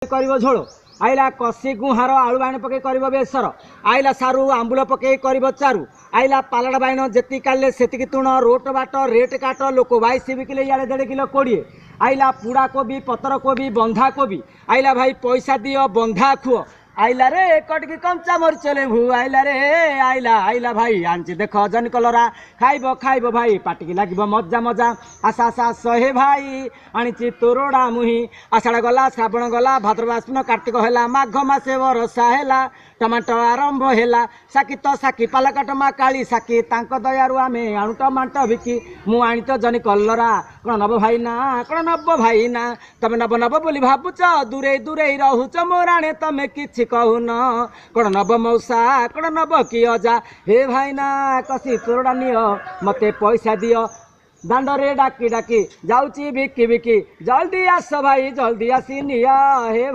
कर झोल आइला कषि गुहार आलू बाइण पकई कर बेसर आइला सारू आंबुल पकई कर चारू आइला पालड़ बाइण जी काले से तुण रोट बाट रेट काट लोक 22 बिकिले इे 1.5 किलो 20 आइला पुड़ा कोबी पतर कोबी बंधा कोबी आइला भाई पैसा दियो बंधा खुओ आइला रे कटकी कंचा मरीच लेम्बू आइला रे आइला आइला भाई आंची देख जन कलरा खाइब खाइब भाई पाटिकी लागिब मजा मजा आशा आशा सहे भाई आनीची तोरड़ा मुही आषाढ़ गला श्रावण गला भाद्रव आश्विन कार्तिक है माघ मासे वर्षा है टमाटो आरंभ है साकी तो साकी पालकाटमा काली साकी तांको दयारु आमे आणु टमाटो बिकी मु आनी तो जनी कलरा कौन नब भाई ना कौन नब भाई ना तमे नब नब बोली भावुच दूरे दूरे रहुच मोराणे तमे किछि कहून कौन नब मौसा कौन नब कि अजा हे भाई ना कसी तोरड़ा नियो मते पैसा दियो दांड रे डाकी डाकी जाऊची बिकी बिकी जल्दी आस भाई जल्दी आसी निया हे।